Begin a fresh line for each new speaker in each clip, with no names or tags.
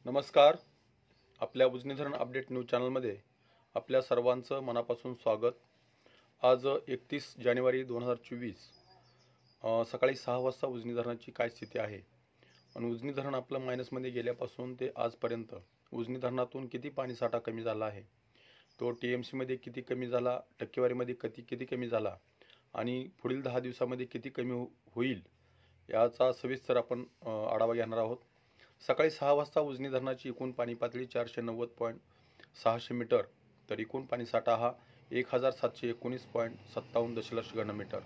नमस्कार. आपल्या उजनी धरण अपडेट न्यूज चॅनलमध्ये आपल्या सर्वांचं मनापासून स्वागत. आज 31 जानेवारी 2024 सकाळी 6 वाजता उजनी धरणाची काय स्थिती आहे आणि उजनी धरण आपलं मायनसमध्ये गेल्यापासून ते आजपर्यंत उजनी धरणातून किती पाणीसाठा कमी झाला आहे, तो TMCमध्ये किती कमी झाला, टक्केवारीमध्ये किती कमी झाला आणि पुढील 10 दिवसामध्ये किती कमी होईल याचा सविस्तर आपण आढावा घेणार आहोत. सकाळी 6 वाजता उजनी धरणाची एकूण पाणी पातळी 490.600 मीटर, तर एकूण पाणीसाठा हा 1719.57 दशलक्ष घनमीटर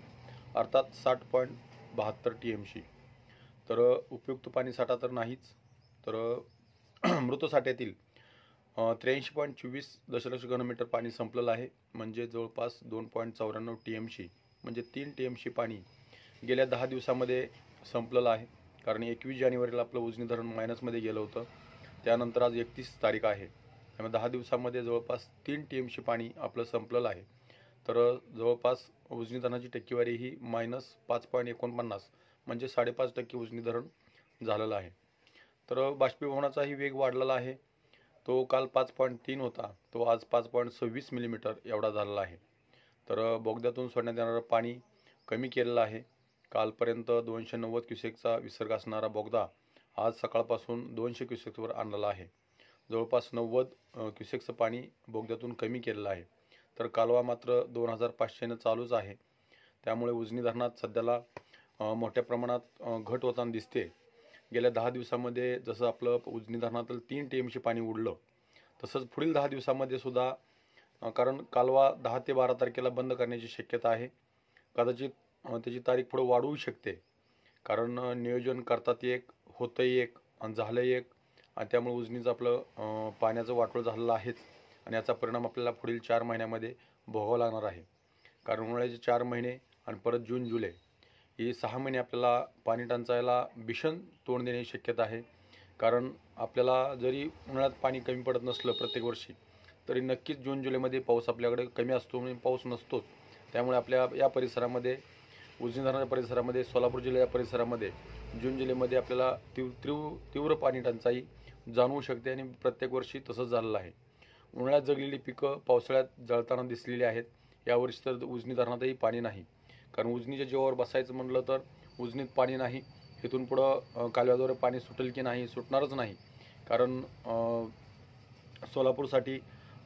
अर्थात 60.72 TMC. तर उपयुक्त पाणीसाठा तर नाहीच, तर मृत साठ्यातील 83.24 दशलक्ष घनमीटर पाणी संपलेलं आहे, म्हणजे जवळपास 2.94 TMC म्हणजे 3 TMC पाणी गेल्या 10 दिवसामध्ये संपलेलं आहे. कारण 21 जानेवारीला आपलं उजनी धरण मायनसमध्ये गेलं होतं, त्यानंतर आज 31 तारीख आहे, त्यामुळे 10 दिवसामध्ये जवळपास 3 TMC पाणी आपलं संपलेलं आहे. तर जवळपास उजनी धरणाची टक्केवारी ही -5.49 म्हणजे 5.5% उजनी धरण झालेलं आहे. तर बाष्पीभवनाचाही वेग वाढलेला आहे, तो काल 5.3 होता, तो आज 5.26 मिलीमीटर एवढा झालेला आहे. तर बोगद्यातून सोडण्यात येणारं पाणी कमी केलेलं आहे. कालपर्यंत 290 क्युसेकचा विसर्ग असणारा बोगदा आज सकाळपासून 200 क्युसेक्सवर आणलेला आहे. जवळपास 90 क्युसेक्सचं पाणी बोगद्यातून कमी केलेलं आहे. तर कालवा मात्र 2500 चालूच आहे. त्यामुळे उजनी धरणात सध्याला मोठ्या प्रमाणात घट होताना दिसते. गेल्या 10 दिवसामध्ये जसं आपलं उजनी धरणातील 3 TMC पाणी उडलं, तसंच पुढील 10 दिवसामध्ये सुद्धा, कारण कालवा 10 ते 12 तारखेला बंद करण्याची शक्यता आहे. कदाचित त्याची तारीख पुढे वाढवू शकते, कारण नियोजन करतात एक, होतंही एक आणि झालंही एक, आणि त्यामुळे उजनीचं आपलं पाण्याचं वाटोळं झालेलं आहेच आणि याचा परिणाम आपल्याला पुढील 4 महिन्यामध्ये भोगावा लागणार आहे. कारण उन्हाळ्याचे 4 महिने आणि परत जून जुलै हे 6 महिने आपल्याला पाणी टंचाईला भीषण तोंड देण्याची शक्यता आहे. कारण आपल्याला जरी उन्हाळ्यात पाणी कमी पडत नसलं प्रत्येक वर्षी, तरी नक्कीच जून जुलैमध्ये पाऊस आपल्याकडे कमी असतो आणि पाऊस नसतोच. त्यामुळे आपल्या या परिसरामध्ये, उजनी धरणाच्या परिसरामध्ये, सोलापूर जिल्ह्या परिसरामध्ये जून जुलैमध्ये आपल्याला तीव्र पाणी टंचाई जाणवू शकते आणि प्रत्येक वर्षी तसंच झालेलं आहे. उन्हाळ्यात जगलेली पिकं पावसाळ्यात जळताना दिसलेली आहेत. यावर्षी तर उजनी धरणातही पाणी नाही, कारण उजनीच्या जीवावर बसायचं म्हटलं तर उजनीत पाणी नाही. इथून पुढं कालव्याद्वारे पाणी सुटेल की नाही, सुटणारच नाही. कारण सोलापूरसाठी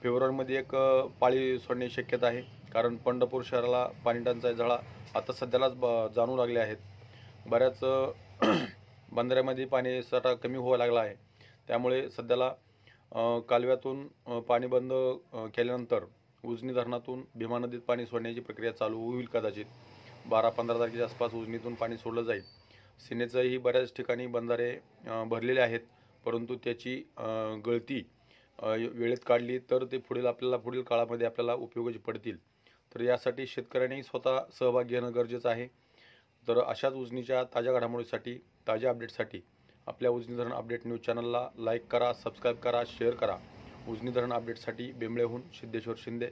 फेब्रुवारीमध्ये एक पाळी सोडण्याची शक्यता आहे. कारण पंढरपूर शहराला पाणी टंचाई झळा आता सध्यालाच जाणवू लागले आहेत. बऱ्याच बंधाऱ्यामध्ये पाणीसाठा कमी व्हायला लागला आहे. त्यामुळे सध्याला कालव्यातून पाणी बंद केल्यानंतर उजनी धरणातून भीमा नदीत पाणी सोडण्याची प्रक्रिया चालू होईल. कदाचित 12-15 तारखेच्या आसपास उजनीतून पाणी सोडलं जाईल. सिन्नरचंही बऱ्याच ठिकाणी बंधारे भरलेले आहेत, परंतु त्याची गळती वेळेत काढली तर ते पुढील काळामध्ये आपल्याला उपयोगाची पडतील. तर यासाठी शेतकऱ्यांनी स्वतः सहभाग घेणं गरजेचं आहे. तर अशाच उजनीच्या ताज्या घडामोडीसाठी, ताज्या अपडेटसाठी आपल्या उजनी धरण अपडेट न्यूज चॅनलला लाईक करा, सबस्क्राईब करा, शेअर करा. उजनी धरण अपडेटसाठी बेंबळेहून सिद्धेश्वर शिंदे.